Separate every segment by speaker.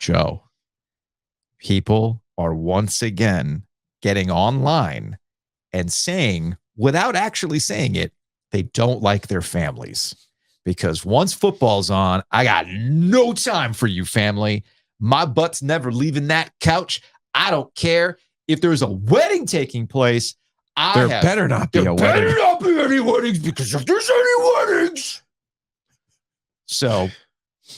Speaker 1: Joe, people are once again getting online and saying, without actually saying it, they don't like their families. Because once football's on, I got no time for you, family. My butt's never leaving that couch. I don't care if there's a wedding taking place.
Speaker 2: There better not be a wedding.
Speaker 1: There better not be any weddings, because if there's any weddings. So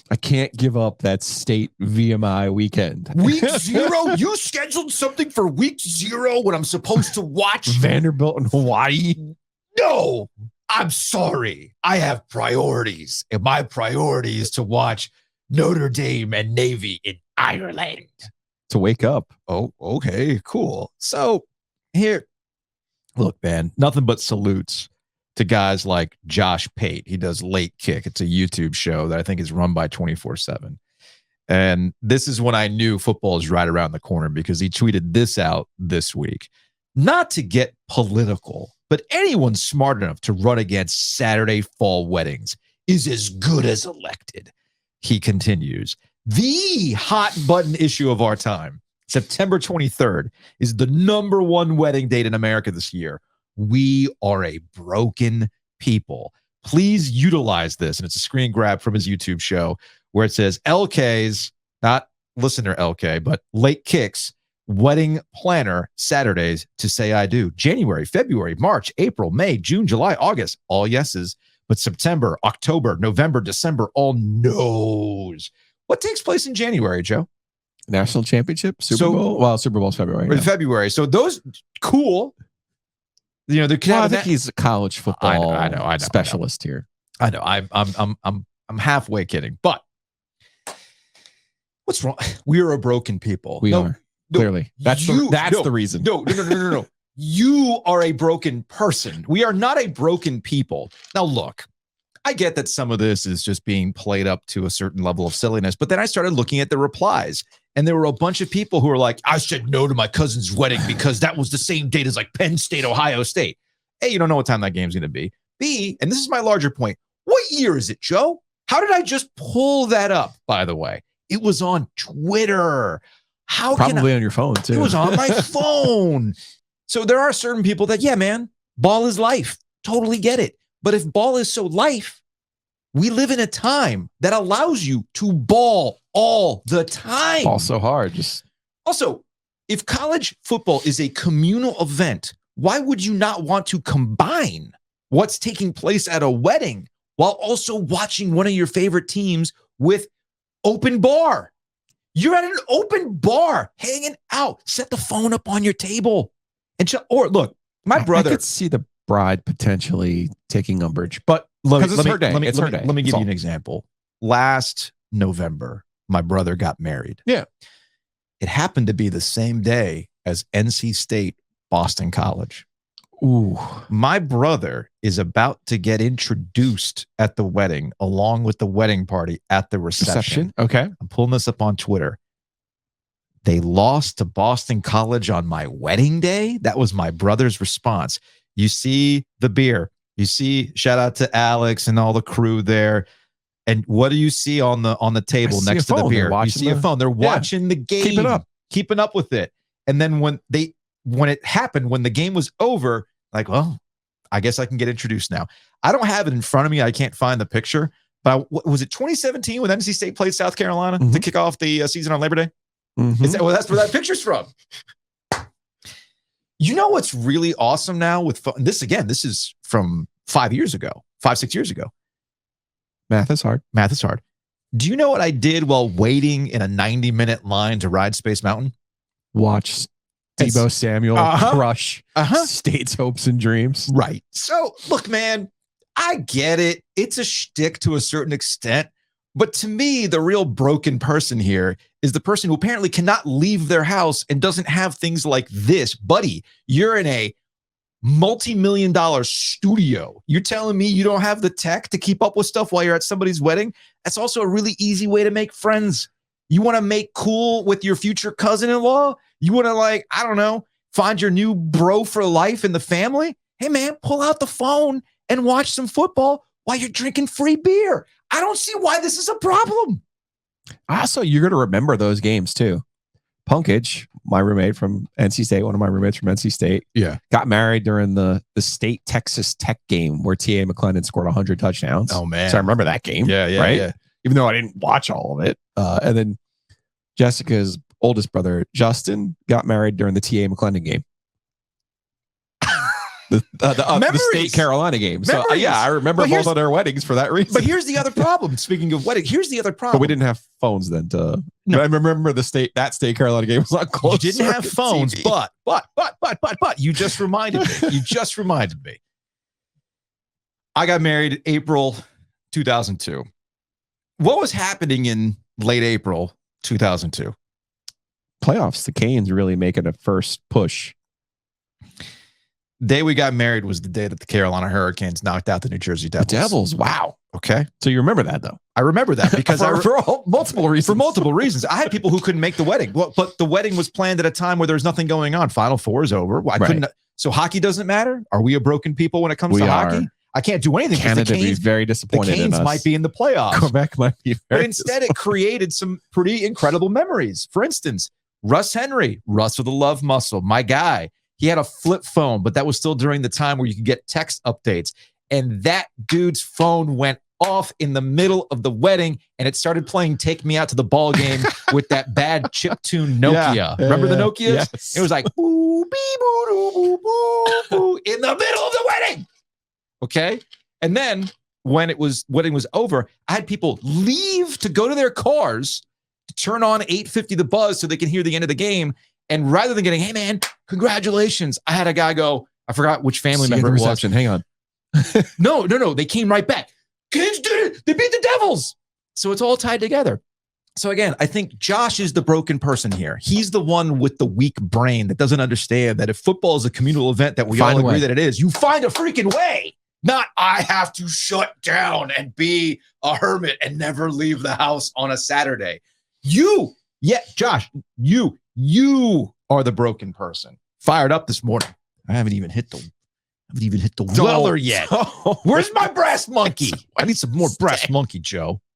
Speaker 2: I can't give up that state VMI weekend.
Speaker 1: Week 0? You scheduled something for week 0 when I'm supposed to watch
Speaker 2: Vanderbilt in Hawaii?
Speaker 1: No, I'm sorry. I have priorities, and my priority is to watch Notre Dame and Navy in Ireland.
Speaker 2: To wake up.
Speaker 1: Oh, okay, cool. So here, look, man, nothing but salutes to guys like Josh Pate. He does Late Kick. It's a YouTube show that I think is run by 24/7. And this is when I knew football is right around the corner, because he tweeted this out this week. Not to get political, but anyone smart enough to run against Saturday fall weddings is as good as elected. He continues, the hot button issue of our time, September 23rd, is the #1 wedding date in America this year. We are a broken people. Please utilize this. And it's a screen grab from his YouTube show where it says LK's, not listener LK, but Late Kicks, wedding planner Saturdays to say I do. January, February, March, April, May, June, July, August, all yeses. But September, October, November, December, all no's. What takes place in January, Joe?
Speaker 2: National championship? Super Bowl? Well, Super Bowl's February.
Speaker 1: Yeah. February. So those, cool. You know,
Speaker 2: I think he's a college football
Speaker 1: I know,
Speaker 2: specialist here.
Speaker 1: I know. I'm halfway kidding, but what's wrong? We are a broken people.
Speaker 2: We are. Clearly. That's the reason.
Speaker 1: No. You are a broken person. We are not a broken people. Now, look, I get that some of this is just being played up to a certain level of silliness, but then I started looking at the replies, and there were a bunch of people who were like, I said no to my cousin's wedding because that was the same date as like Penn State, Ohio State. A, you don't know what time that game's going to be. B, and this is my larger point, what year is it, Joe? How did I just pull that up, by the way? It was on Twitter.
Speaker 2: Probably on your phone, too.
Speaker 1: It was on my phone. So there are certain people that, yeah, man, ball is life. Totally get it. But if ball is so life, we live in a time that allows you to ball all the time.
Speaker 2: Ball so hard.
Speaker 1: Also, if college football is a communal event, why would you not want to combine what's taking place at a wedding while also watching one of your favorite teams with open bar? You're at an open bar, hanging out. Set the phone up on your table. Or look, my brother.
Speaker 2: I could see the bride potentially taking umbrage, but because it's her day. It's her day.
Speaker 1: Let me give you an example. Last November, my brother got married.
Speaker 2: Yeah.
Speaker 1: It happened to be the same day as NC State, Boston College.
Speaker 2: Ooh.
Speaker 1: My brother is about to get introduced at the wedding, along with the wedding party at the reception.
Speaker 2: Okay.
Speaker 1: I'm pulling this up on Twitter. They lost to Boston College on my wedding day. That was my brother's response. You see the beer. You see, shout out to Alex and all the crew there. And what do you see on the table next to the beer? You see a phone. They're watching the game. Keeping up with it. And then when it happened, when the game was over, like, well, I guess I can get introduced now. I don't have it in front of me. I can't find the picture. But was it 2017 when NC State played South Carolina to kick off the season on Labor Day?
Speaker 2: Mm-hmm.
Speaker 1: That's where that picture's from. You know what's really awesome now with this? Again, this is from 6 years ago.
Speaker 2: Math is hard.
Speaker 1: Do you know what I did while waiting in a 90-minute line to ride Space Mountain?
Speaker 2: Watch Deebo Samuel crush State's hopes and dreams.
Speaker 1: Right. So, look, man, I get it. It's a shtick to a certain extent. But to me, the real broken person here is the person who apparently cannot leave their house and doesn't have things like this. Buddy, you're in a multi-million-dollar studio. You're telling me you don't have the tech to keep up with stuff while you're at somebody's wedding? That's also a really easy way to make friends. You want to make cool with your future cousin-in-law? You want to, find your new bro for life in the family? Hey, man, pull out the phone and watch some football while you're drinking free beer. I don't see why this is a problem.
Speaker 2: Also, you're going to remember those games too. Punkage, my roommate from NC State, one of my roommates from NC State, got married during the state Texas Tech game where T.A. McClendon scored 100 touchdowns.
Speaker 1: Oh, man.
Speaker 2: So I remember that game. Right? Even though I didn't watch all of it. And then Jessica's oldest brother, Justin, got married during the T.A. McClendon game. The state Carolina game. So I remember both of their weddings for that reason.
Speaker 1: But here's the other problem. Speaking of wedding, here's the other problem.
Speaker 2: But we didn't have phones then. No. I remember that state Carolina game was not close.
Speaker 1: You didn't have phones, but you just reminded me. You just reminded me. I got married April 2002. What was happening in late April 2002?
Speaker 2: Playoffs. The Canes really making a first push.
Speaker 1: Day we got married was the day that the Carolina Hurricanes knocked out the New Jersey Devils.
Speaker 2: The Devils, wow.
Speaker 1: Okay.
Speaker 2: So you remember that, though?
Speaker 1: I remember that because
Speaker 2: for multiple reasons.
Speaker 1: For multiple reasons. I had people who couldn't make the wedding. Well, but the wedding was planned at a time where there's nothing going on. Final Four is over. I couldn't. So hockey doesn't matter? Are we a broken people when it comes to hockey? I can't do anything.
Speaker 2: Canada is very disappointed.
Speaker 1: The Canes might be in the playoffs.
Speaker 2: Quebec might be
Speaker 1: but instead, it created some pretty incredible memories. For instance, Russ Henry, Russ with a love muscle, my guy. He had a flip phone, but that was still during the time where you could get text updates. And that dude's phone went off in the middle of the wedding, and it started playing Take Me Out to the Ball Game with that bad chiptune Nokia. Remember the Nokias?
Speaker 2: Yes.
Speaker 1: It was like, boo, bee, boo, doo, boo, boo, boo, in the middle of the wedding. Okay? And then when wedding was over, I had people leave to go to their cars to turn on 850 The Buzz so they can hear the end of the game. And rather than getting, hey, man, congratulations, I had a guy go, I forgot which family member it was.
Speaker 2: Hang on.
Speaker 1: No. They came right back. Kids did it. They beat the Devils. So it's all tied together. So again, I think Josh is the broken person here. He's the one with the weak brain that doesn't understand that if football is a communal event that we all agree that it is, you find a freaking way. Not I have to shut down and be a hermit and never leave the house on a Saturday. Josh, you are the broken person. Fired up this morning. I haven't even hit the weller yet. Where's my brass monkey? I need some more brass monkey, Joe.